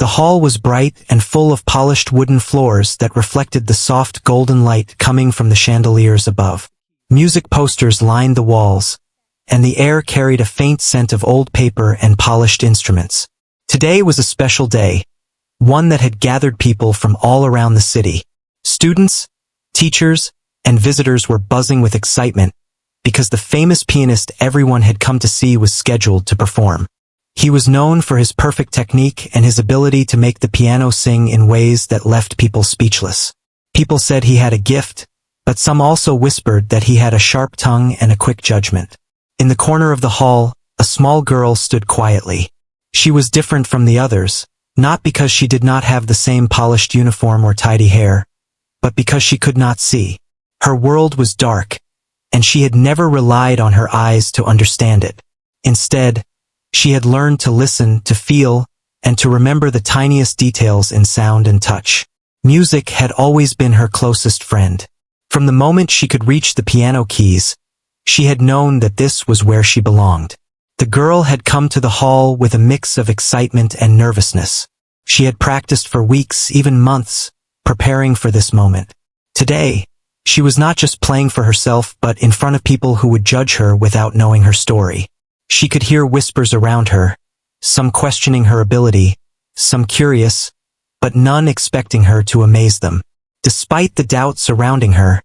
The hall was bright and full of polished wooden floors that reflected the soft golden light coming from the chandeliers above. Music posters lined the walls, and the air carried a faint scent of old paper and polished instruments. Today was a special day, one that had gathered people from all around the city. Students, teachers, and visitors were buzzing with excitement because the famous pianist everyone had come to see was scheduled to perform. He was known for his perfect technique and his ability to make the piano sing in ways that left people speechless. People said he had a gift, but some also whispered that he had a sharp tongue and a quick judgment. In the corner of the hall, a small girl stood quietly. She was different from the others, not because she did not have the same polished uniform or tidy hair, but because she could not see. Her world was dark, and she had never relied on her eyes to understand it. Instead, she had learned to listen, to feel, and to remember the tiniest details in sound and touch. Music had always been her closest friend. From the moment she could reach the piano keys, she had known that this was where she belonged. The girl had come to the hall with a mix of excitement and nervousness. She had practiced for weeks, even months, preparing for this moment. Today, she was not just playing for herself but in front of people who would judge her without knowing her story. She could hear whispers around her, some questioning her ability, some curious, but none expecting her to amaze them. Despite the doubt surrounding her,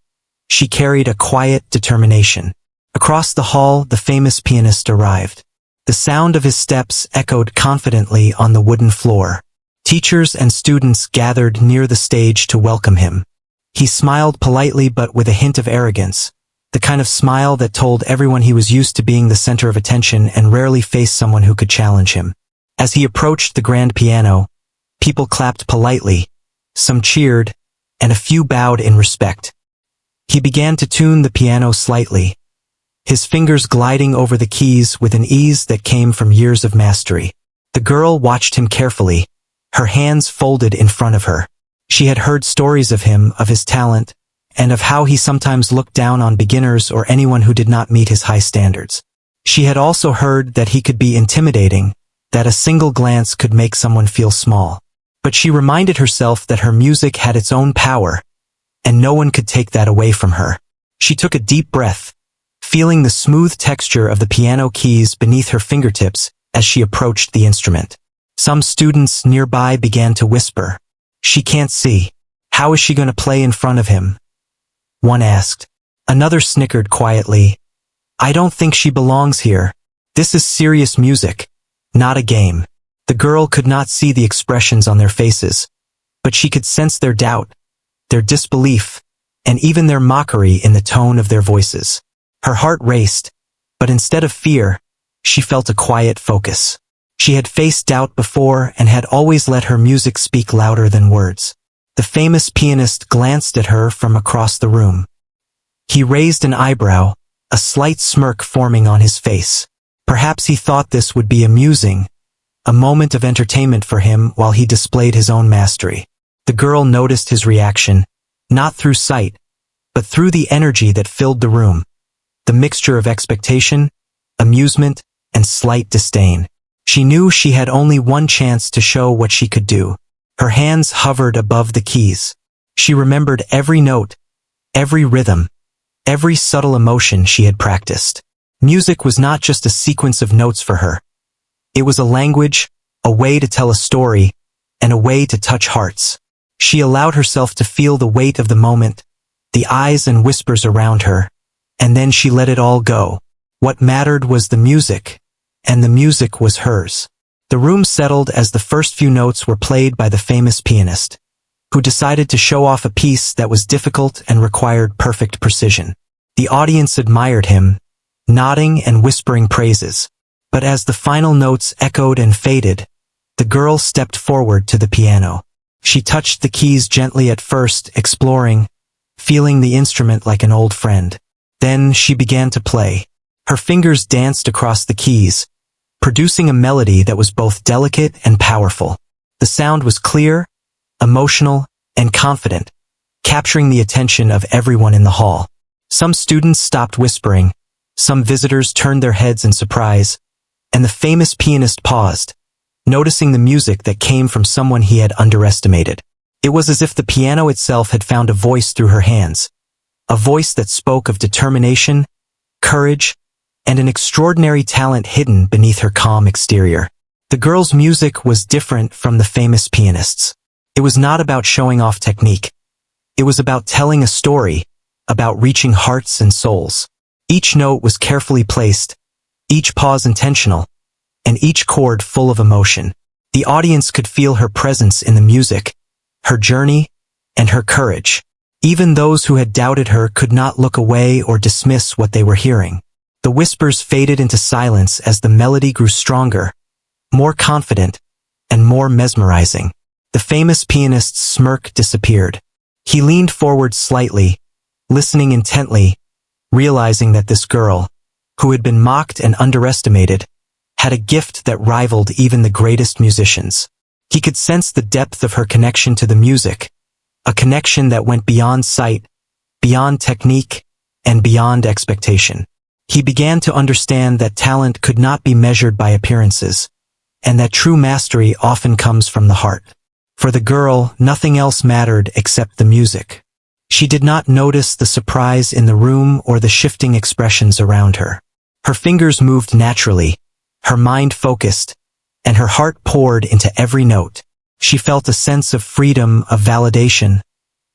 she carried a quiet determination. Across the hall, the famous pianist arrived. The sound of his steps echoed confidently on the wooden floor. Teachers and students gathered near the stage to welcome him. He smiled politely but with a hint of arrogance, the kind of smile that told everyone he was used to being the center of attention and rarely faced someone who could challenge him. As he approached the grand piano, people clapped politely, some cheered, and a few bowed in respect. He began to tune the piano slightly, his fingers gliding over the keys with an ease that came from years of mastery. The girl watched him carefully, her hands folded in front of her. She had heard stories of him, of his talent, and of how he sometimes looked down on beginners or anyone who did not meet his high standards. She had also heard that he could be intimidating, that a single glance could make someone feel small. But she reminded herself that her music had its own power, and no one could take that away from her. She took a deep breath, feeling the smooth texture of the piano keys beneath her fingertips as she approached the instrument. Some students nearby began to whisper, "She can't see. How is she going to play in front of him?" One asked. Another snickered quietly, "I don't think she belongs here. This is serious music, not a game." The girl could not see the expressions on their faces, but she could sense their doubt, their disbelief, and even their mockery in the tone of their voices. Her heart raced, but instead of fear, she felt a quiet focus. She had faced doubt before and had always let her music speak louder than words. The famous pianist glanced at her from across the room. He raised an eyebrow, a slight smirk forming on his face. Perhaps he thought this would be amusing, a moment of entertainment for him while he displayed his own mastery. The girl noticed his reaction, not through sight, but through the energy that filled the room. The mixture of expectation, amusement, and slight disdain. She knew she had only one chance to show what she could do. Her hands hovered above the keys. She remembered every note, every rhythm, every subtle emotion she had practiced. Music was not just a sequence of notes for her. It was a language, a way to tell a story, and a way to touch hearts. She allowed herself to feel the weight of the moment, the eyes and whispers around her, and then she let it all go. What mattered was the music, and the music was hers. The room settled as the first few notes were played by the famous pianist, who decided to show off a piece that was difficult and required perfect precision. The audience admired him, nodding and whispering praises. But as the final notes echoed and faded, the girl stepped forward to the piano. She touched the keys gently at first, exploring, feeling the instrument like an old friend. Then she began to play. Her fingers danced across the keys, producing a melody that was both delicate and powerful. The sound was clear, emotional, and confident, capturing the attention of everyone in the hall. Some students stopped whispering, some visitors turned their heads in surprise, and the famous pianist paused, noticing the music that came from someone he had underestimated. It was as if the piano itself had found a voice through her hands, a voice that spoke of determination, courage, and an extraordinary talent hidden beneath her calm exterior. The girl's music was different from the famous pianists. It was not about showing off technique. It was about telling a story, about reaching hearts and souls. Each note was carefully placed, each pause intentional, and each chord full of emotion. The audience could feel her presence in the music, her journey, and her courage. Even those who had doubted her could not look away or dismiss what they were hearing. The whispers faded into silence as the melody grew stronger, more confident, and more mesmerizing. The famous pianist's smirk disappeared. He leaned forward slightly, listening intently, realizing that this girl, who had been mocked and underestimated, had a gift that rivaled even the greatest musicians. He could sense the depth of her connection to the music, a connection that went beyond sight, beyond technique, and beyond expectation. He began to understand that talent could not be measured by appearances, and that true mastery often comes from the heart. For the girl, nothing else mattered except the music. She did not notice the surprise in the room or the shifting expressions around her. Her fingers moved naturally, her mind focused, and her heart poured into every note. She felt a sense of freedom, of validation,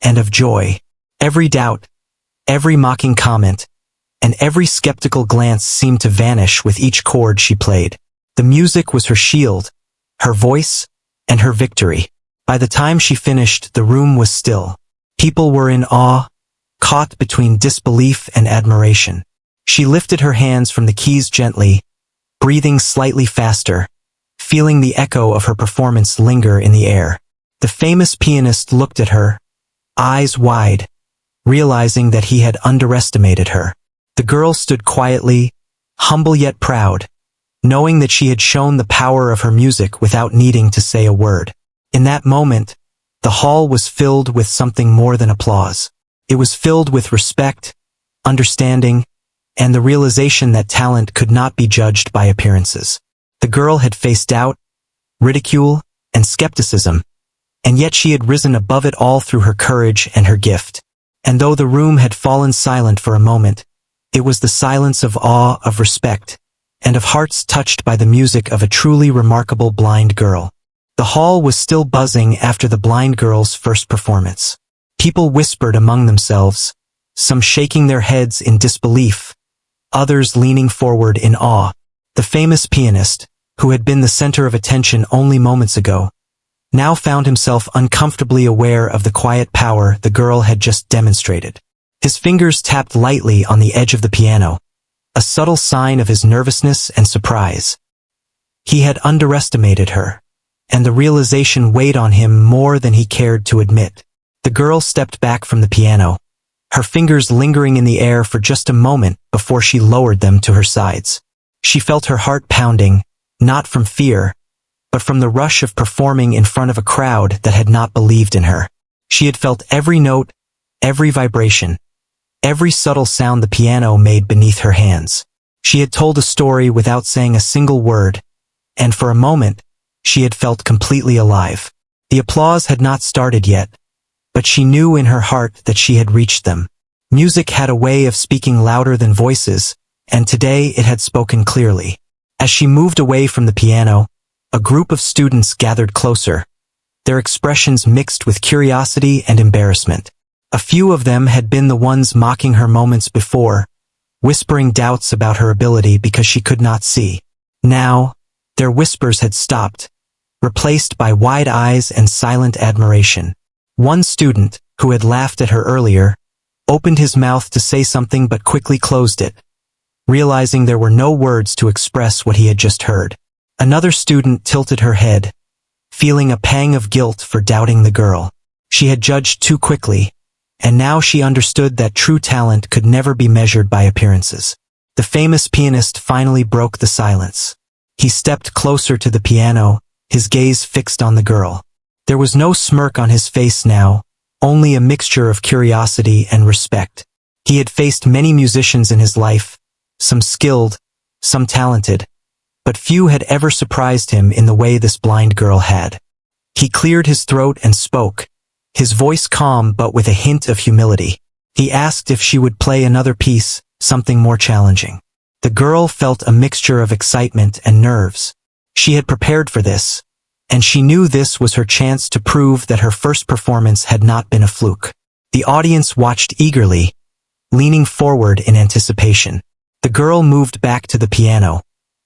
and of joy. Every doubt, every mocking comment, and every skeptical glance seemed to vanish with each chord she played. The music was her shield, her voice, and her victory. By the time she finished, the room was still. People were in awe, caught between disbelief and admiration. She lifted her hands from the keys gently, breathing slightly faster, feeling the echo of her performance linger in the air. The famous pianist looked at her, eyes wide, realizing that he had underestimated her. The girl stood quietly, humble yet proud, knowing that she had shown the power of her music without needing to say a word. In that moment, the hall was filled with something more than applause. It was filled with respect, understanding, and the realization that talent could not be judged by appearances. The girl had faced doubt, ridicule, and skepticism, and yet she had risen above it all through her courage and her gift. And though the room had fallen silent for a moment, it was the silence of awe, of respect, and of hearts touched by the music of a truly remarkable blind girl. The hall was still buzzing after the blind girl's first performance. People whispered among themselves, some shaking their heads in disbelief, others leaning forward in awe. The famous pianist, who had been the center of attention only moments ago, now found himself uncomfortably aware of the quiet power the girl had just demonstrated. His fingers tapped lightly on the edge of the piano, a subtle sign of his nervousness and surprise. He had underestimated her, and the realization weighed on him more than he cared to admit. The girl stepped back from the piano, her fingers lingering in the air for just a moment before she lowered them to her sides. She felt her heart pounding, not from fear, but from the rush of performing in front of a crowd that had not believed in her. She had felt every note, every vibration, every subtle sound the piano made beneath her hands. She had told a story without saying a single word, and for a moment, she had felt completely alive. The applause had not started yet, but she knew in her heart that she had reached them. Music had a way of speaking louder than voices, and today it had spoken clearly. As she moved away from the piano, a group of students gathered closer, their expressions mixed with curiosity and embarrassment. A few of them had been the ones mocking her moments before, whispering doubts about her ability because she could not see. Now, their whispers had stopped, replaced by wide eyes and silent admiration. One student, who had laughed at her earlier, opened his mouth to say something but quickly closed it, realizing there were no words to express what he had just heard. Another student tilted her head, feeling a pang of guilt for doubting the girl. She had judged too quickly, and now she understood that true talent could never be measured by appearances. The famous pianist finally broke the silence. He stepped closer to the piano, his gaze fixed on the girl. There was no smirk on his face now, only a mixture of curiosity and respect. He had faced many musicians in his life, some skilled, some talented, but few had ever surprised him in the way this blind girl had. He cleared his throat and spoke, his voice calm but with a hint of humility. He asked if she would play another piece, something more challenging. The girl felt a mixture of excitement and nerves. She had prepared for this, and she knew this was her chance to prove that her first performance had not been a fluke. The audience watched eagerly, leaning forward in anticipation. The girl moved back to the piano,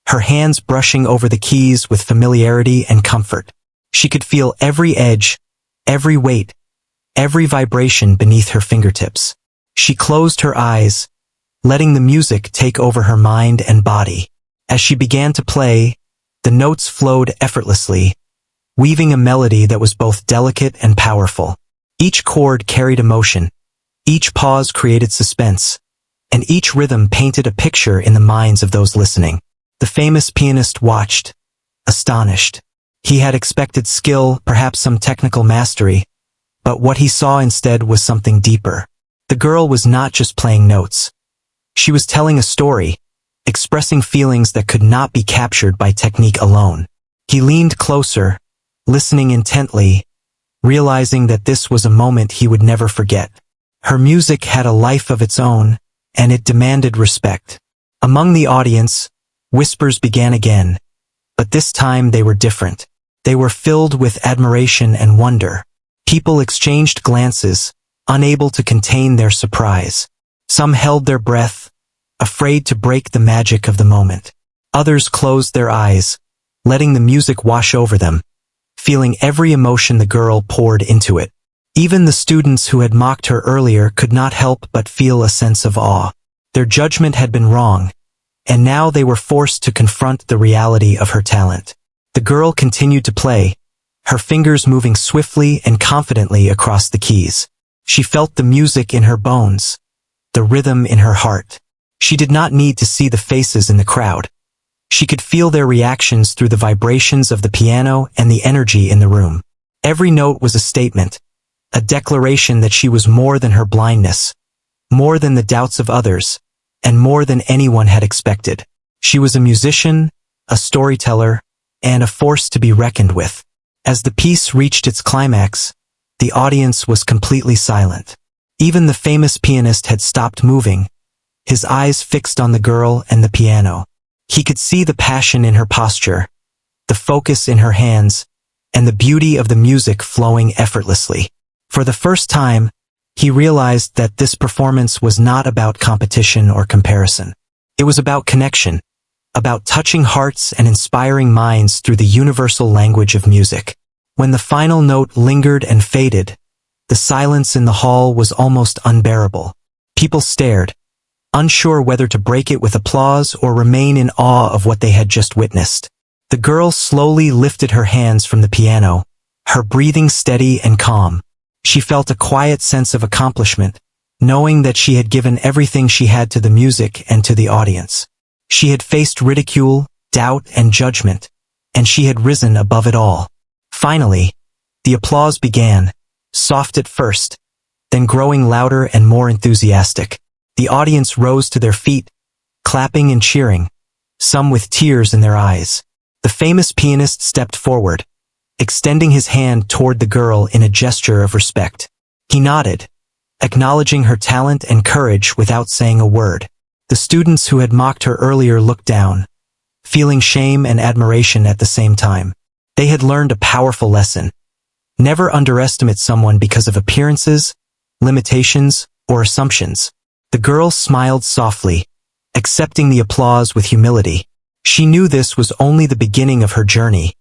her hands brushing over the keys with familiarity and comfort. She could feel every edge, every weight, every vibration beneath her fingertips. She closed her eyes, letting the music take over her mind and body. As she began to play, the notes flowed effortlessly, weaving a melody that was both delicate and powerful. Each chord carried emotion, each pause created suspense, and each rhythm painted a picture in the minds of those listening. The famous pianist watched, astonished. He had expected skill, perhaps some technical mastery, but what he saw instead was something deeper. The girl was not just playing notes. She was telling a story, expressing feelings that could not be captured by technique alone. He leaned closer, listening intently, realizing that this was a moment he would never forget. Her music had a life of its own, and it demanded respect. Among the audience, whispers began again, but this time they were different. They were filled with admiration and wonder. People exchanged glances, unable to contain their surprise. Some held their breath, afraid to break the magic of the moment. Others closed their eyes, letting the music wash over them, feeling every emotion the girl poured into it. Even the students who had mocked her earlier could not help but feel a sense of awe. Their judgment had been wrong, and now they were forced to confront the reality of her talent. The girl continued to play, her fingers moving swiftly and confidently across the keys. She felt the music in her bones, the rhythm in her heart. She did not need to see the faces in the crowd. She could feel their reactions through the vibrations of the piano and the energy in the room. Every note was a statement, a declaration that she was more than her blindness, more than the doubts of others, and more than anyone had expected. She was a musician, a storyteller, and a force to be reckoned with. As the piece reached its climax, the audience was completely silent. Even the famous pianist had stopped moving, his eyes fixed on the girl and the piano. He could see the passion in her posture, the focus in her hands, and the beauty of the music flowing effortlessly. For the first time, he realized that this performance was not about competition or comparison. It was about connection, about touching hearts and inspiring minds through the universal language of music. When the final note lingered and faded, the silence in the hall was almost unbearable. People stared, unsure whether to break it with applause or remain in awe of what they had just witnessed. The girl slowly lifted her hands from the piano, her breathing steady and calm. She felt a quiet sense of accomplishment, knowing that she had given everything she had to the music and to the audience. She had faced ridicule, doubt, and judgment, and she had risen above it all. Finally, the applause began, soft at first, then growing louder and more enthusiastic. The audience rose to their feet, clapping and cheering, some with tears in their eyes. The famous pianist stepped forward, extending his hand toward the girl in a gesture of respect. He nodded, acknowledging her talent and courage without saying a word. The students who had mocked her earlier looked down, feeling shame and admiration at the same time. They had learned a powerful lesson. Never underestimate someone because of appearances, limitations, or assumptions. The girl smiled softly, accepting the applause with humility. She knew this was only the beginning of her journey,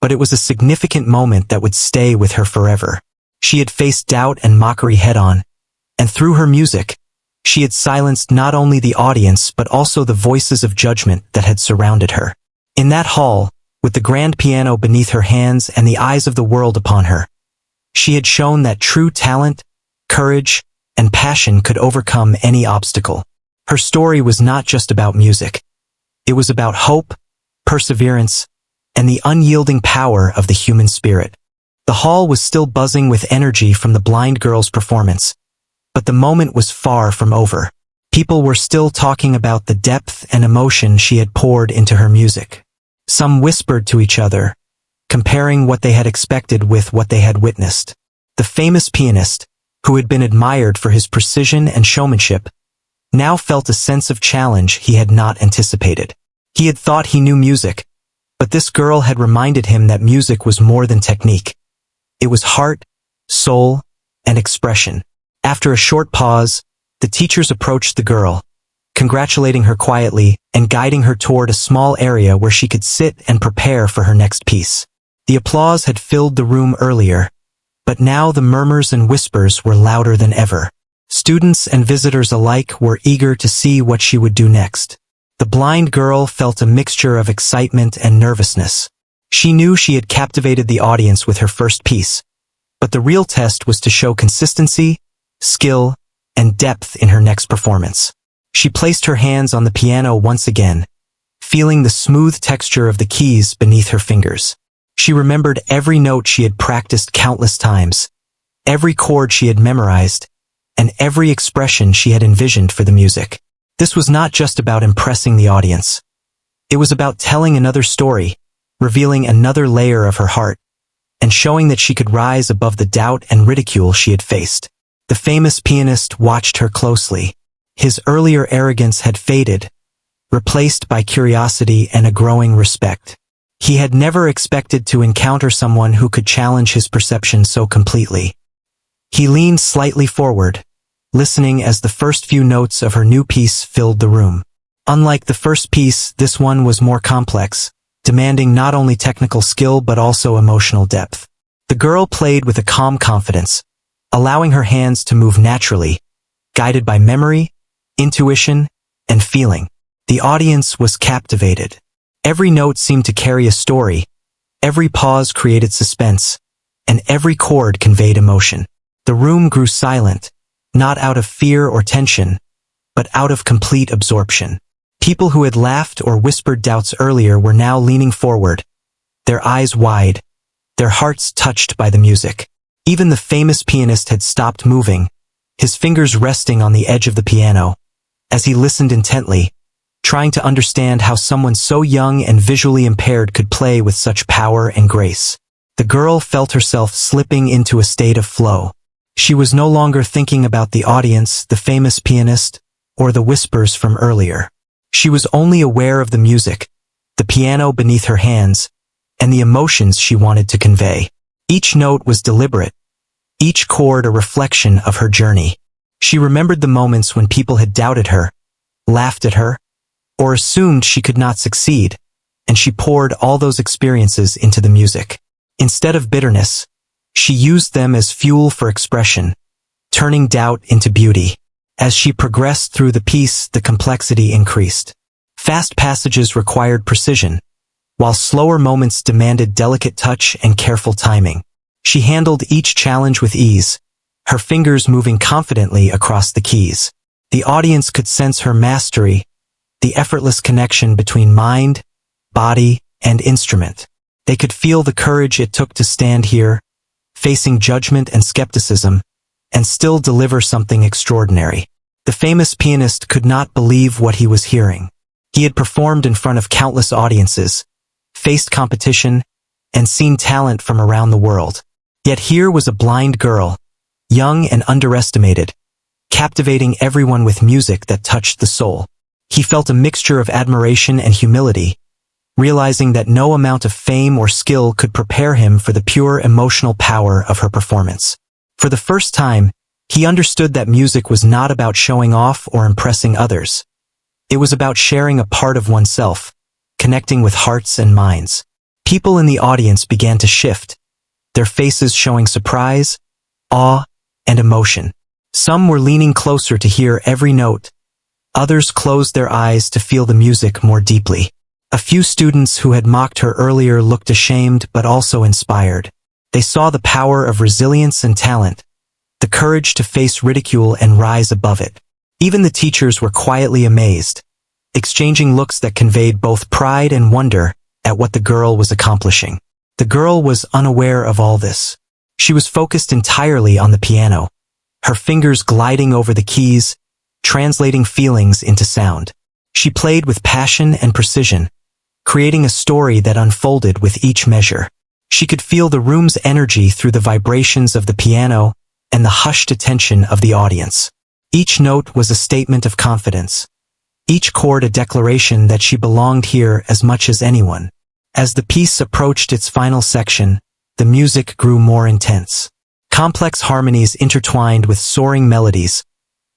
but it was a significant moment that would stay with her forever. She had faced doubt and mockery head-on, and through her music, she had silenced not only the audience but also the voices of judgment that had surrounded her. In that hall, with the grand piano beneath her hands and the eyes of the world upon her, she had shown that true talent, courage, and passion could overcome any obstacle. Her story was not just about music. It was about hope, perseverance, and the unyielding power of the human spirit. The hall was still buzzing with energy from the blind girl's performance, but the moment was far from over. People were still talking about the depth and emotion she had poured into her music. Some whispered to each other, comparing what they had expected with what they had witnessed. The famous pianist, who had been admired for his precision and showmanship, now felt a sense of challenge he had not anticipated. He had thought he knew music, but this girl had reminded him that music was more than technique. It was heart, soul, and expression. After a short pause, the teachers approached the girl, congratulating her quietly and guiding her toward a small area where she could sit and prepare for her next piece. The applause had filled the room earlier, but now the murmurs and whispers were louder than ever. Students and visitors alike were eager to see what she would do next. The blind girl felt a mixture of excitement and nervousness. She knew she had captivated the audience with her first piece, but the real test was to show consistency, skill, and depth in her next performance. She placed her hands on the piano once again, feeling the smooth texture of the keys beneath her fingers. She remembered every note she had practiced countless times, every chord she had memorized, and every expression she had envisioned for the music. This was not just about impressing the audience. It was about telling another story, revealing another layer of her heart, and showing that she could rise above the doubt and ridicule she had faced. The famous pianist watched her closely. His earlier arrogance had faded, replaced by curiosity and a growing respect. He had never expected to encounter someone who could challenge his perception so completely. He leaned slightly forward, listening as the first few notes of her new piece filled the room. Unlike the first piece, this one was more complex, demanding not only technical skill but also emotional depth. The girl played with a calm confidence, allowing her hands to move naturally, guided by memory, intuition, and feeling. The audience was captivated. Every note seemed to carry a story, every pause created suspense, and every chord conveyed emotion. The room grew silent, not out of fear or tension, but out of complete absorption. People who had laughed or whispered doubts earlier were now leaning forward, their eyes wide, their hearts touched by the music. Even the famous pianist had stopped moving, his fingers resting on the edge of the piano, as he listened intently, trying to understand how someone so young and visually impaired could play with such power and grace. The girl felt herself slipping into a state of flow. She was no longer thinking about the audience, the famous pianist, or the whispers from earlier. She was only aware of the music, the piano beneath her hands, and the emotions she wanted to convey. Each note was deliberate, each chord a reflection of her journey. She remembered the moments when people had doubted her, laughed at her, or assumed she could not succeed, and she poured all those experiences into the music. Instead of bitterness, she used them as fuel for expression, turning doubt into beauty. As she progressed through the piece, the complexity increased. Fast passages required precision, while slower moments demanded delicate touch and careful timing. She handled each challenge with ease, her fingers moving confidently across the keys. The audience could sense her mastery, the effortless connection between mind, body, and instrument. They could feel the courage it took to stand here, facing judgment and skepticism, and still deliver something extraordinary. The famous pianist could not believe what he was hearing. He had performed in front of countless audiences, faced competition, and seen talent from around the world. Yet here was a blind girl, young and underestimated, captivating everyone with music that touched the soul. He felt a mixture of admiration and humility, realizing that no amount of fame or skill could prepare him for the pure emotional power of her performance. For the first time, he understood that music was not about showing off or impressing others. It was about sharing a part of oneself, connecting with hearts and minds. People in the audience began to shift, their faces showing surprise, awe, and emotion. Some were leaning closer to hear every note. Others closed their eyes to feel the music more deeply. A few students who had mocked her earlier looked ashamed but also inspired. They saw the power of resilience and talent, the courage to face ridicule and rise above it. Even the teachers were quietly amazed, exchanging looks that conveyed both pride and wonder at what the girl was accomplishing. The girl was unaware of all this. She was focused entirely on the piano, her fingers gliding over the keys, translating feelings into sound. She played with passion and precision, creating a story that unfolded with each measure. She could feel the room's energy through the vibrations of the piano and the hushed attention of the audience. Each note was a statement of confidence, each chord a declaration that she belonged here as much as anyone. As the piece approached its final section, the music grew more intense. Complex harmonies intertwined with soaring melodies,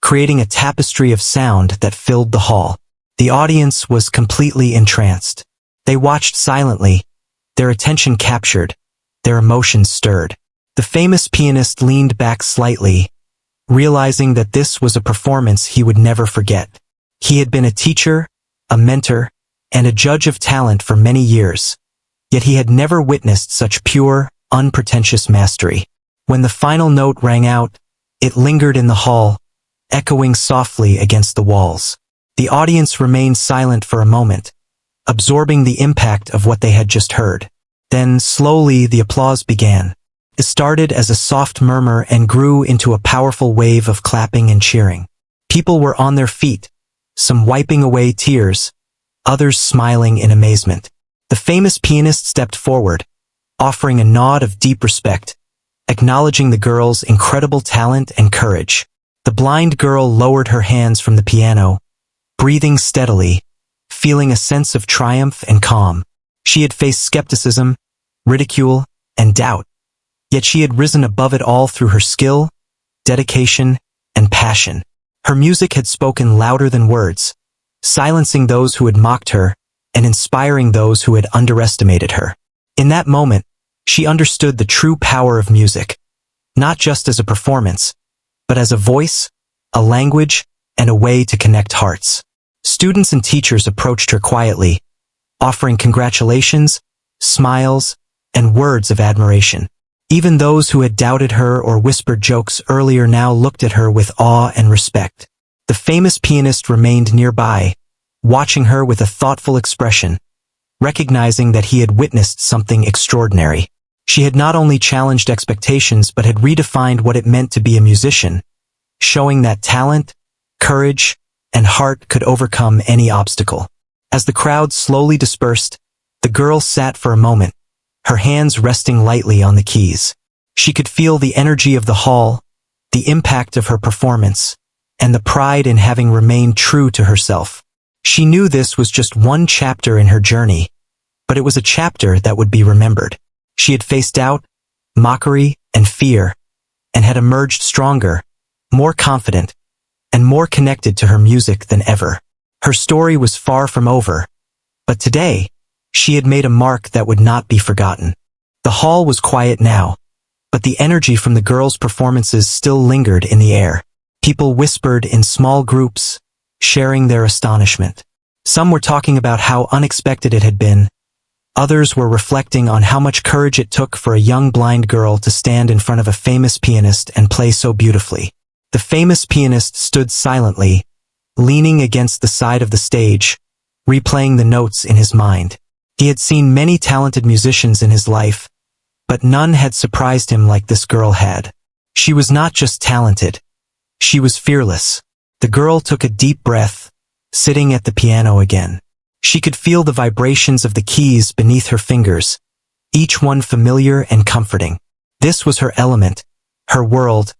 creating a tapestry of sound that filled the hall. The audience was completely entranced. They watched silently, their attention captured, their emotions stirred. The famous pianist leaned back slightly, realizing that this was a performance he would never forget. He had been a teacher, a mentor, and a judge of talent for many years, yet he had never witnessed such pure, unpretentious mastery. When the final note rang out, it lingered in the hall, echoing softly against the walls. The audience remained silent for a moment, absorbing the impact of what they had just heard. Then, slowly, the applause began. It started as a soft murmur and grew into a powerful wave of clapping and cheering. People were on their feet, some wiping away tears, others smiling in amazement. The famous pianist stepped forward, offering a nod of deep respect, acknowledging the girl's incredible talent and courage. The blind girl lowered her hands from the piano, breathing steadily, feeling a sense of triumph and calm. She had faced skepticism, ridicule, and doubt, yet she had risen above it all through her skill, dedication, and passion. Her music had spoken louder than words, silencing those who had mocked her and inspiring those who had underestimated her. In that moment, she understood the true power of music, not just as a performance, but as a voice, a language, and a way to connect hearts. Students and teachers approached her quietly, offering congratulations, smiles, and words of admiration. Even those who had doubted her or whispered jokes earlier now looked at her with awe and respect. The famous pianist remained nearby, watching her with a thoughtful expression, recognizing that he had witnessed something extraordinary. She had not only challenged expectations but had redefined what it meant to be a musician, showing that talent, courage, and heart could overcome any obstacle. As the crowd slowly dispersed, the girl sat for a moment, her hands resting lightly on the keys. She could feel the energy of the hall, the impact of her performance, and the pride in having remained true to herself. She knew this was just one chapter in her journey, but it was a chapter that would be remembered. She had faced doubt, mockery, and fear, and had emerged stronger, more confident, and more connected to her music than ever. Her story was far from over, but today, she had made a mark that would not be forgotten. The hall was quiet now, but the energy from the girls' performances still lingered in the air. People whispered in small groups, sharing their astonishment. Some were talking about how unexpected it had been. Others were reflecting on how much courage it took for a young blind girl to stand in front of a famous pianist and play so beautifully. The famous pianist stood silently, leaning against the side of the stage, replaying the notes in his mind. He had seen many talented musicians in his life, but none had surprised him like this girl had. She was not just talented, she was fearless. The girl took a deep breath, sitting at the piano again. She could feel the vibrations of the keys beneath her fingers, each one familiar and comforting. This was her element, her world,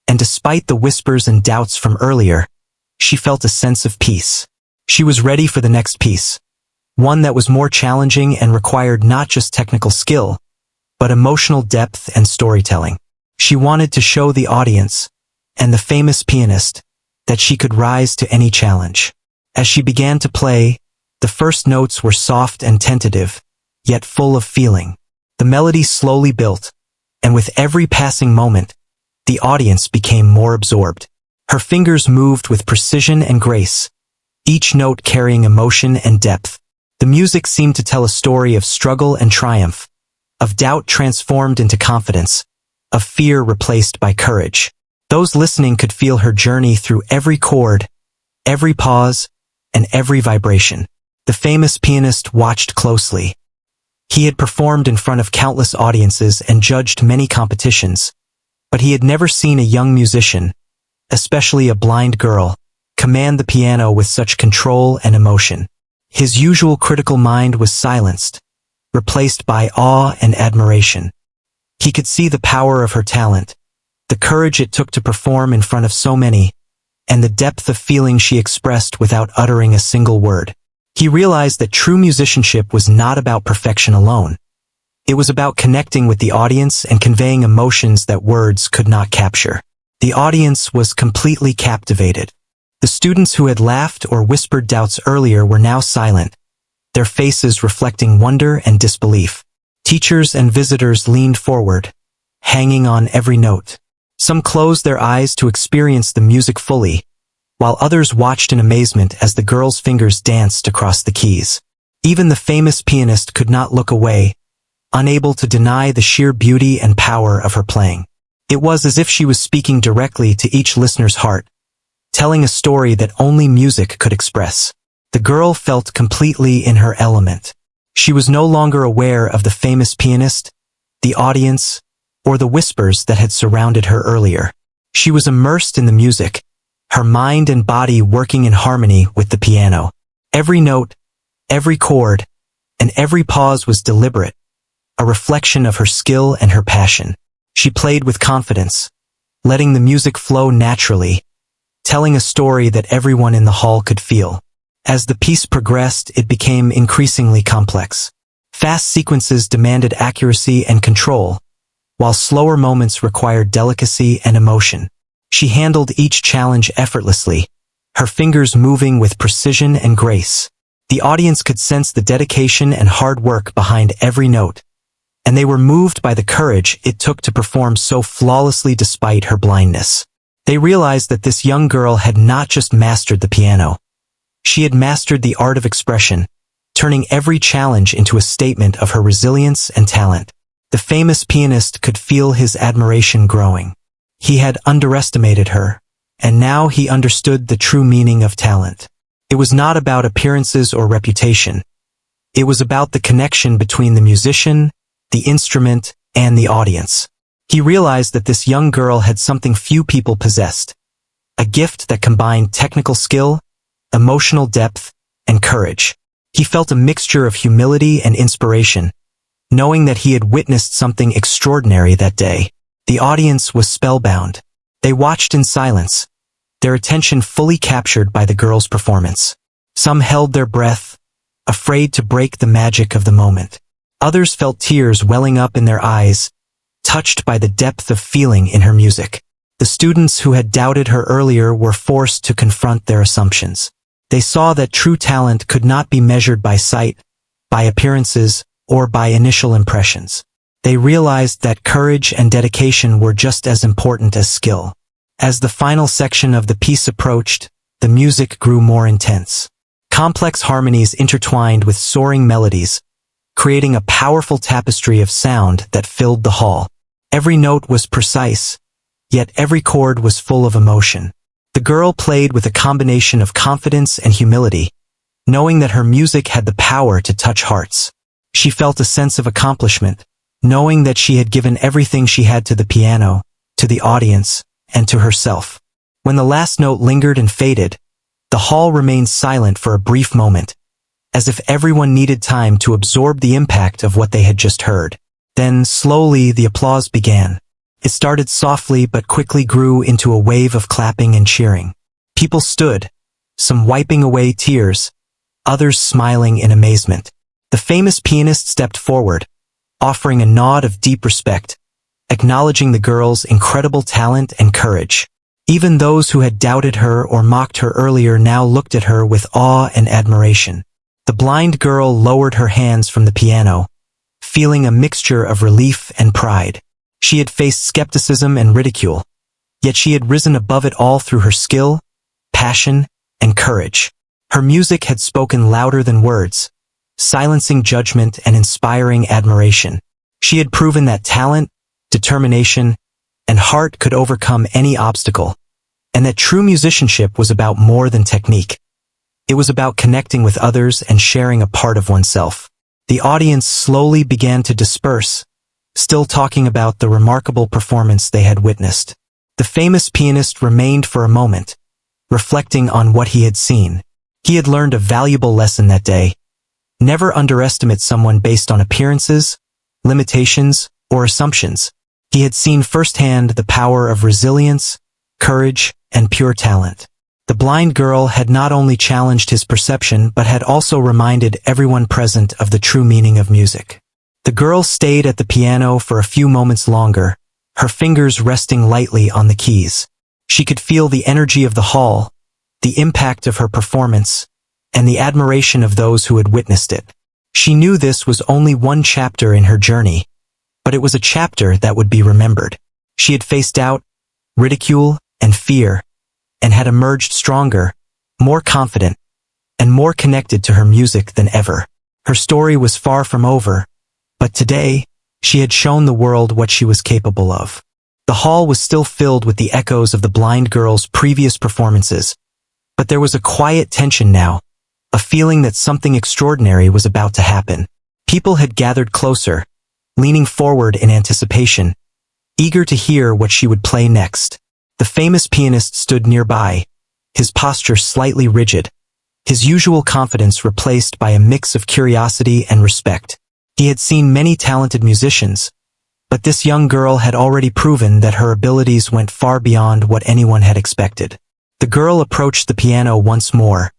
and despite the whispers and doubts from earlier, she felt a sense of peace. She was ready for the next piece, one that was more challenging and required not just technical skill, but emotional depth and storytelling. She wanted to show the audience, and the famous pianist, that she could rise to any challenge. As she began to play, the first notes were soft and tentative, yet full of feeling. The melody slowly built, and with every passing moment, the audience became more absorbed. Her fingers moved with precision and grace, each note carrying emotion and depth. The music seemed to tell a story of struggle and triumph, of doubt transformed into confidence, of fear replaced by courage. Those listening could feel her journey through every chord, every pause, and every vibration. The famous pianist watched closely. He had performed in front of countless audiences and judged many competitions, but he had never seen a young musician, especially a blind girl, command the piano with such control and emotion. His usual critical mind was silenced, replaced by awe and admiration. He could see the power of her talent, the courage it took to perform in front of so many, and the depth of feeling she expressed without uttering a single word. He realized that true musicianship was not about perfection alone. It was about connecting with the audience and conveying emotions that words could not capture. The audience was completely captivated. The students who had laughed or whispered doubts earlier were now silent, their faces reflecting wonder and disbelief. Teachers and visitors leaned forward, hanging on every note. Some closed their eyes to experience the music fully, while others watched in amazement as the girl's fingers danced across the keys. Even the famous pianist could not look away, unable to deny the sheer beauty and power of her playing. It was as if she was speaking directly to each listener's heart, telling a story that only music could express. The girl felt completely in her element. She was no longer aware of the famous pianist, the audience, or the whispers that had surrounded her earlier. She was immersed in the music, her mind and body working in harmony with the piano. Every note, every chord, and every pause was deliberate, a reflection of her skill and her passion. She played with confidence, letting the music flow naturally, telling a story that everyone in the hall could feel. As the piece progressed, it became increasingly complex. Fast sequences demanded accuracy and control, while slower moments required delicacy and emotion. She handled each challenge effortlessly, her fingers moving with precision and grace. The audience could sense the dedication and hard work behind every note, and they were moved by the courage it took to perform so flawlessly despite her blindness. They realized that this young girl had not just mastered the piano. She had mastered the art of expression, turning every challenge into a statement of her resilience and talent. The famous pianist could feel his admiration growing. He had underestimated her, and now he understood the true meaning of talent. It was not about appearances or reputation. It was about the connection between the musician, the instrument, and the audience. He realized that this young girl had something few people possessed, a gift that combined technical skill, emotional depth, and courage. He felt a mixture of humility and inspiration, knowing that he had witnessed something extraordinary that day. The audience was spellbound. They watched in silence, their attention fully captured by the girl's performance. Some held their breath, afraid to break the magic of the moment. Others felt tears welling up in their eyes, touched by the depth of feeling in her music. The students who had doubted her earlier were forced to confront their assumptions. They saw that true talent could not be measured by sight, by appearances, or by initial impressions. They realized that courage and dedication were just as important as skill. As the final section of the piece approached, the music grew more intense. Complex harmonies intertwined with soaring melodies, creating a powerful tapestry of sound that filled the hall. Every note was precise, yet every chord was full of emotion. The girl played with a combination of confidence and humility, knowing that her music had the power to touch hearts. She felt a sense of accomplishment, knowing that she had given everything she had to the piano, to the audience, and to herself. When the last note lingered and faded, the hall remained silent for a brief moment, as if everyone needed time to absorb the impact of what they had just heard. Then, slowly, the applause began. It started softly but quickly grew into a wave of clapping and cheering. People stood, some wiping away tears, others smiling in amazement. The famous pianist stepped forward, offering a nod of deep respect, acknowledging the girl's incredible talent and courage. Even those who had doubted her or mocked her earlier now looked at her with awe and admiration. The blind girl lowered her hands from the piano, feeling a mixture of relief and pride. She had faced skepticism and ridicule, yet she had risen above it all through her skill, passion, and courage. Her music had spoken louder than words, silencing judgment and inspiring admiration. She had proven that talent, determination, and heart could overcome any obstacle, and that true musicianship was about more than technique. It was about connecting with others and sharing a part of oneself. The audience slowly began to disperse, still talking about the remarkable performance they had witnessed. The famous pianist remained for a moment, reflecting on what he had seen. He had learned a valuable lesson that day. Never underestimate someone based on appearances, limitations, or assumptions. He had seen firsthand the power of resilience, courage, and pure talent. The blind girl had not only challenged his perception but had also reminded everyone present of the true meaning of music. The girl stayed at the piano for a few moments longer, her fingers resting lightly on the keys. She could feel the energy of the hall, the impact of her performance, and the admiration of those who had witnessed it. She knew this was only one chapter in her journey, but it was a chapter that would be remembered. She had faced doubt, ridicule, and fear, and had emerged stronger, more confident, and more connected to her music than ever. Her story was far from over, but today, she had shown the world what she was capable of. The hall was still filled with the echoes of the blind girl's previous performances, but there was a quiet tension now, a feeling that something extraordinary was about to happen. People had gathered closer, leaning forward in anticipation, eager to hear what she would play next. The famous pianist stood nearby, his posture slightly rigid, his usual confidence replaced by a mix of curiosity and respect. He had seen many talented musicians, but this young girl had already proven that her abilities went far beyond what anyone had expected. The girl approached the piano once more,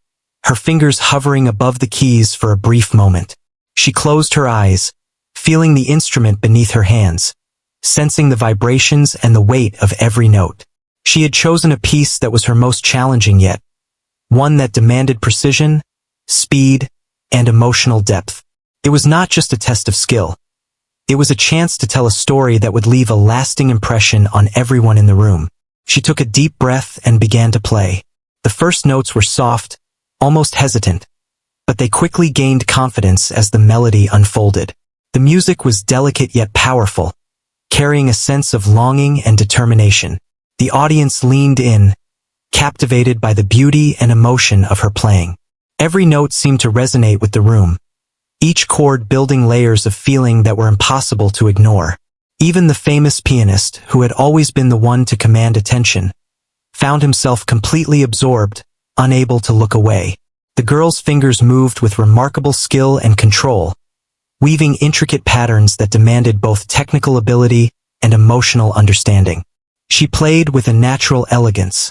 her fingers hovering above the keys for a brief moment. She closed her eyes, feeling the instrument beneath her hands, sensing the vibrations and the weight of every note. She had chosen a piece that was her most challenging yet, one that demanded precision, speed, and emotional depth. It was not just a test of skill. It was a chance to tell a story that would leave a lasting impression on everyone in the room. She took a deep breath and began to play. The first notes were soft, almost hesitant, but they quickly gained confidence as the melody unfolded. The music was delicate yet powerful, carrying a sense of longing and determination. The audience leaned in, captivated by the beauty and emotion of her playing. Every note seemed to resonate with the room, each chord building layers of feeling that were impossible to ignore. Even the famous pianist, who had always been the one to command attention, found himself completely absorbed, unable to look away. The girl's fingers moved with remarkable skill and control, weaving intricate patterns that demanded both technical ability and emotional understanding. She played with a natural elegance,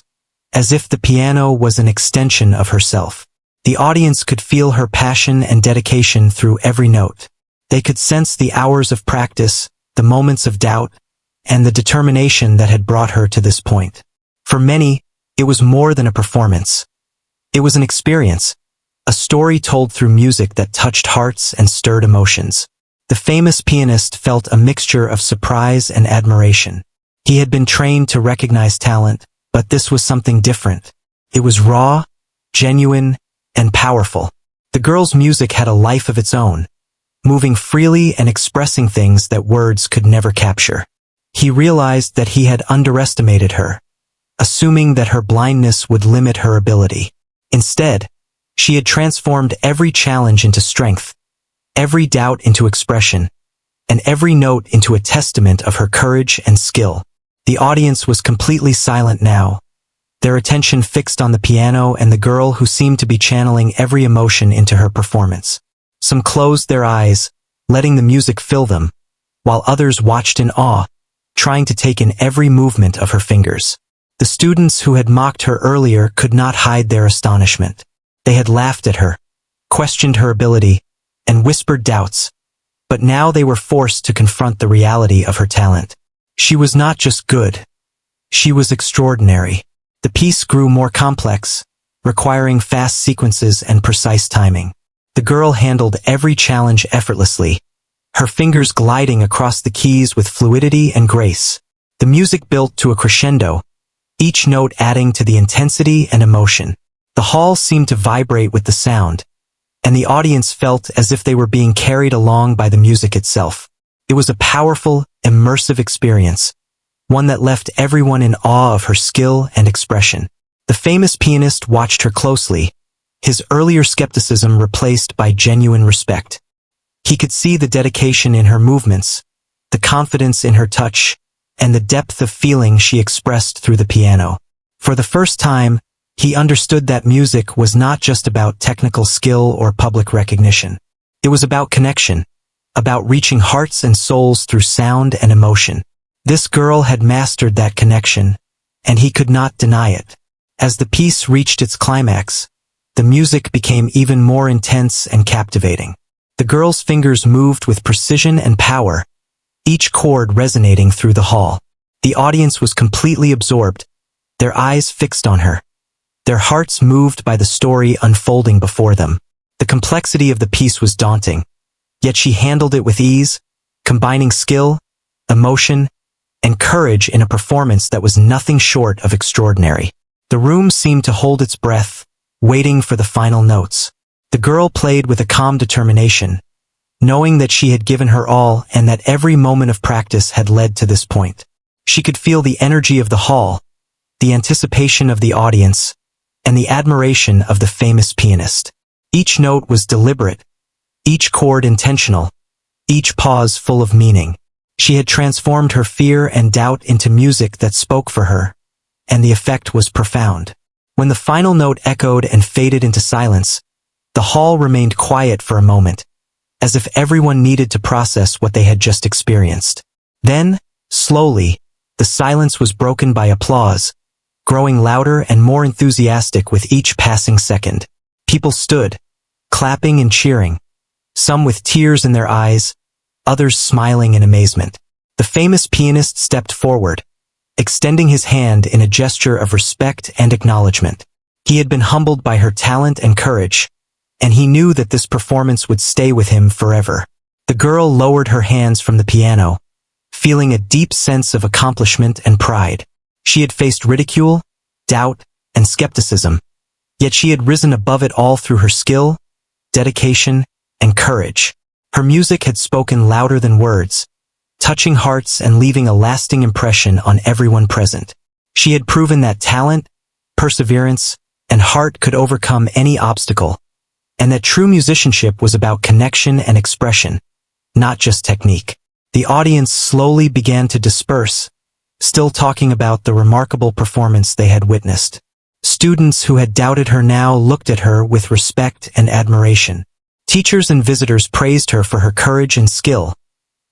as if the piano was an extension of herself. The audience could feel her passion and dedication through every note. They could sense the hours of practice, the moments of doubt, and the determination that had brought her to this point. For many, it was more than a performance. It was an experience, a story told through music that touched hearts and stirred emotions. The famous pianist felt a mixture of surprise and admiration. He had been trained to recognize talent, but this was something different. It was raw, genuine, and powerful. The girl's music had a life of its own, moving freely and expressing things that words could never capture. He realized that he had underestimated her, assuming that her blindness would limit her ability. Instead, she had transformed every challenge into strength, every doubt into expression, and every note into a testament of her courage and skill. The audience was completely silent now, their attention fixed on the piano and the girl who seemed to be channeling every emotion into her performance. Some closed their eyes, letting the music fill them, while others watched in awe, trying to take in every movement of her fingers. The students who had mocked her earlier could not hide their astonishment. They had laughed at her, questioned her ability, and whispered doubts, but now they were forced to confront the reality of her talent. She was not just good. She was extraordinary. The piece grew more complex, requiring fast sequences and precise timing. The girl handled every challenge effortlessly, her fingers gliding across the keys with fluidity and grace. The music built to a crescendo, each note adding to the intensity and emotion. The hall seemed to vibrate with the sound, and the audience felt as if they were being carried along by the music itself. It was a powerful, immersive experience, one that left everyone in awe of her skill and expression. The famous pianist watched her closely, his earlier skepticism replaced by genuine respect. He could see the dedication in her movements, the confidence in her touch, and the depth of feeling she expressed through the piano. For the first time, He understood that music was not just about technical skill or public recognition. It was about connection, about reaching hearts and souls through sound and emotion. This girl had mastered that connection, and he could not deny it. As the piece reached its climax, the music became even more intense and captivating. The girl's fingers moved with precision and power, each chord resonating through the hall. The audience was completely absorbed, their eyes fixed on her, their hearts moved by the story unfolding before them. The complexity of the piece was daunting, yet she handled it with ease, combining skill, emotion, and courage in a performance that was nothing short of extraordinary. The room seemed to hold its breath, waiting for the final notes. The girl played with a calm determination, knowing that she had given her all and that every moment of practice had led to this point. She could feel the energy of the hall, the anticipation of the audience, and the admiration of the famous pianist. Each note was deliberate, each chord intentional, each pause full of meaning. She had transformed her fear and doubt into music that spoke for her, and the effect was profound. When the final note echoed and faded into silence, the hall remained quiet for a moment, as if everyone needed to process what they had just experienced. Then, slowly, the silence was broken by applause, growing louder and more enthusiastic with each passing second. People stood, clapping and cheering, some with tears in their eyes, others smiling in amazement. The famous pianist stepped forward, extending his hand in a gesture of respect and acknowledgement. He had been humbled by her talent and courage, and he knew that this performance would stay with him forever. The girl lowered her hands from the piano, feeling a deep sense of accomplishment and pride. She had faced ridicule, doubt, and skepticism, yet she had risen above it all through her skill, dedication, and courage. Her music had spoken louder than words, touching hearts and leaving a lasting impression on everyone present. She had proven that talent, perseverance, and heart could overcome any obstacle, and that true musicianship was about connection and expression, not just technique. The audience slowly began to disperse, still talking about the remarkable performance they had witnessed. Students who had doubted her now looked at her with respect and admiration. Teachers and visitors praised her for her courage and skill,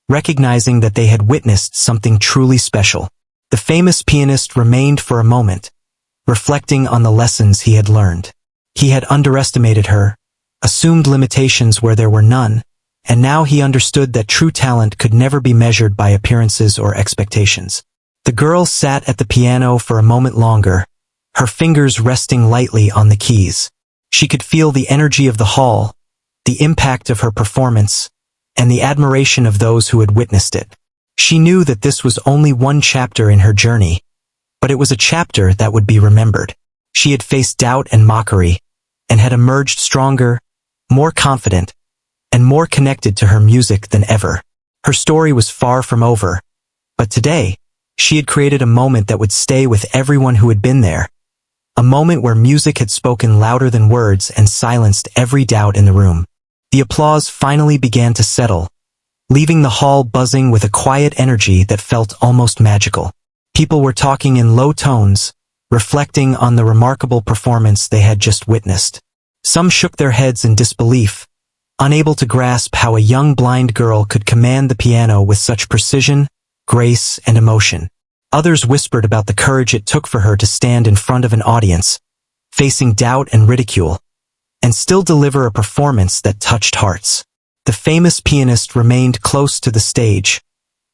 recognizing that they had witnessed something truly special. The famous pianist remained for a moment, reflecting on the lessons he had learned. He had underestimated her, assumed limitations where there were none, and now he understood that true talent could never be measured by appearances or expectations. The girl sat at the piano for a moment longer, her fingers resting lightly on the keys. She could feel the energy of the hall, the impact of her performance, and the admiration of those who had witnessed it. She knew that this was only one chapter in her journey, but it was a chapter that would be remembered. She had faced doubt and mockery, and had emerged stronger, more confident, and more connected to her music than ever. Her story was far from over, but today, she had created a moment that would stay with everyone who had been there. A moment where music had spoken louder than words and silenced every doubt in the room. The applause finally began to settle, leaving the hall buzzing with a quiet energy that felt almost magical. People were talking in low tones, reflecting on the remarkable performance they had just witnessed. Some shook their heads in disbelief, unable to grasp how a young blind girl could command the piano with such precision, grace, and emotion. Others whispered about the courage it took for her to stand in front of an audience, facing doubt and ridicule, and still deliver a performance that touched hearts. The famous pianist remained close to the stage,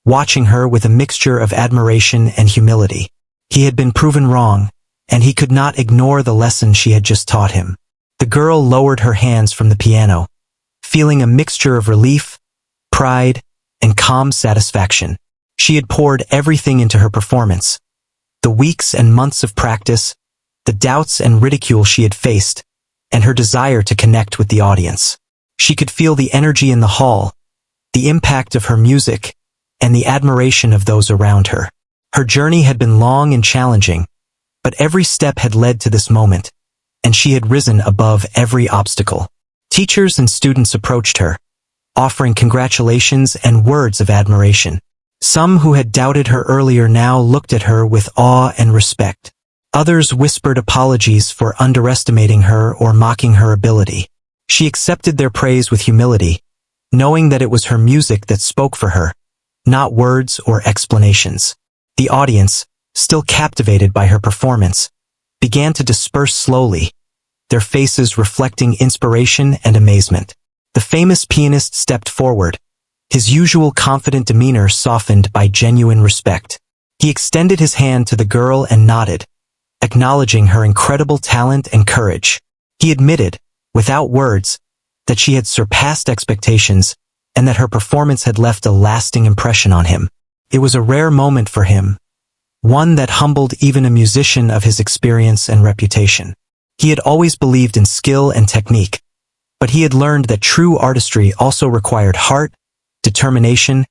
watching her with a mixture of admiration and humility. He had been proven wrong, and he could not ignore the lesson she had just taught him. The girl lowered her hands from the piano, feeling a mixture of relief, pride, and calm satisfaction. She had poured everything into her performance. The weeks and months of practice, the doubts and ridicule she had faced, and her desire to connect with the audience. She could feel the energy in the hall, the impact of her music, and the admiration of those around her. Her journey had been long and challenging, but every step had led to this moment, and she had risen above every obstacle. Teachers and students approached her, offering congratulations and words of admiration. Some who had doubted her earlier now looked at her with awe and respect. Others whispered apologies for underestimating her or mocking her ability. She accepted their praise with humility, knowing that it was her music that spoke for her, not words or explanations. The audience, still captivated by her performance, began to disperse slowly, their faces reflecting inspiration and amazement. The famous pianist stepped forward, his usual confident demeanor softened by genuine respect. He extended his hand to the girl and nodded, acknowledging her incredible talent and courage. He admitted, without words, that she had surpassed expectations and that her performance had left a lasting impression on him. It was a rare moment for him, one that humbled even a musician of his experience and reputation. He had always believed in skill and technique, but he had learned that true artistry also required heart, determination,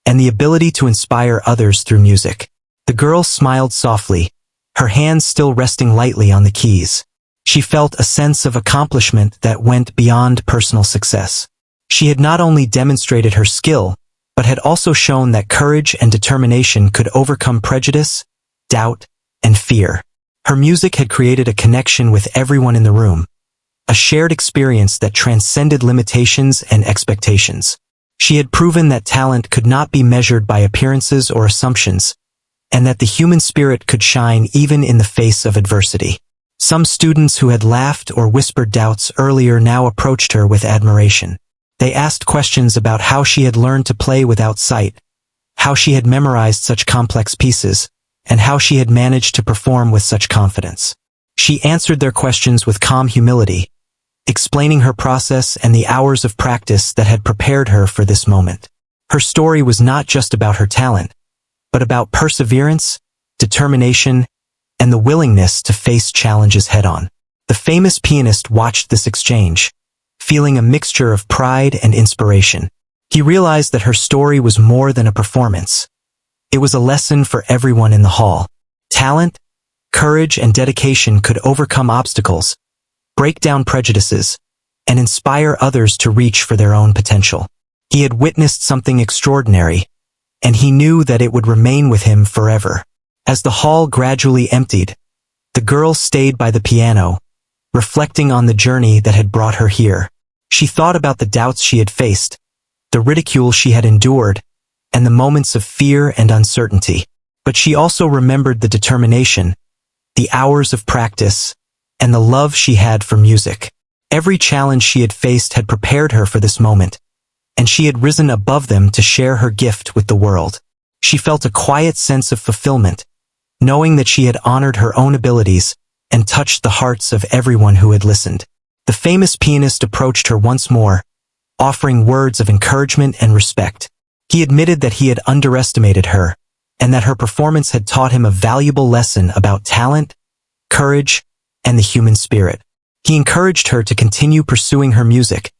and the ability to inspire others through music. The girl smiled softly, her hands still resting lightly on the keys. She felt a sense of accomplishment that went beyond personal success. She had not only demonstrated her skill, but had also shown that courage and determination could overcome prejudice, doubt, and fear. Her music had created a connection with everyone in the room, a shared experience that transcended limitations and expectations. She had proven that talent could not be measured by appearances or assumptions, and that the human spirit could shine even in the face of adversity. Some students who had laughed or whispered doubts earlier now approached her with admiration. They asked questions about how she had learned to play without sight, how she had memorized such complex pieces, and how she had managed to perform with such confidence. She answered their questions with calm humility, explaining her process and the hours of practice that had prepared her for this moment. Her story was not just about her talent, but about perseverance, determination, and the willingness to face challenges head-on. The famous pianist watched this exchange, feeling a mixture of pride and inspiration. He realized that her story was more than a performance. It was a lesson for everyone in the hall. Talent, courage, and dedication could overcome obstacles, break down prejudices, and inspire others to reach for their own potential. He had witnessed something extraordinary, and he knew that it would remain with him forever. As the hall gradually emptied, the girl stayed by the piano, reflecting on the journey that had brought her here. She thought about the doubts she had faced, the ridicule she had endured, and the moments of fear and uncertainty. But she also remembered the determination, the hours of practice, and the love she had for music. Every challenge she had faced had prepared her for this moment, and she had risen above them to share her gift with the world. She felt a quiet sense of fulfillment, knowing that she had honored her own abilities and touched the hearts of everyone who had listened. The famous pianist approached her once more, offering words of encouragement and respect. He admitted that he had underestimated her, and that her performance had taught him a valuable lesson about talent, courage, and the human spirit. He encouraged her to continue pursuing her music,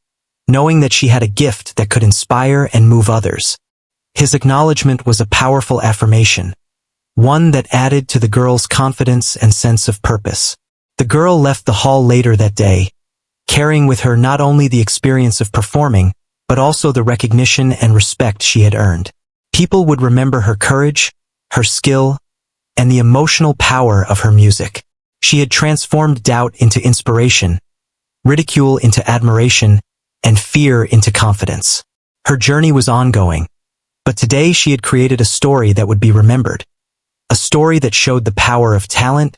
knowing that she had a gift that could inspire and move others. His acknowledgement was a powerful affirmation, one that added to the girl's confidence and sense of purpose. The girl left the hall later that day, carrying with her not only the experience of performing, but also the recognition and respect she had earned. People would remember her courage, her skill, and the emotional power of her music. She had transformed doubt into inspiration, ridicule into admiration, and fear into confidence. Her journey was ongoing, but today she had created a story that would be remembered. A story that showed the power of talent,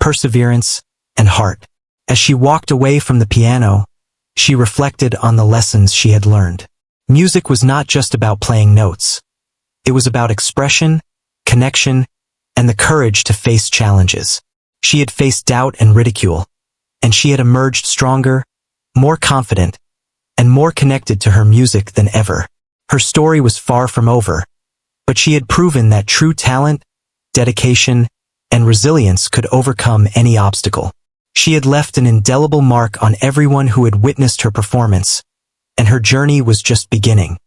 perseverance, and heart. As she walked away from the piano, she reflected on the lessons she had learned. Music was not just about playing notes. It was about expression, connection, and the courage to face challenges. She had faced doubt and ridicule, and she had emerged stronger, more confident, and more connected to her music than ever. Her story was far from over, but she had proven that true talent, dedication, and resilience could overcome any obstacle. She had left an indelible mark on everyone who had witnessed her performance, and her journey was just beginning.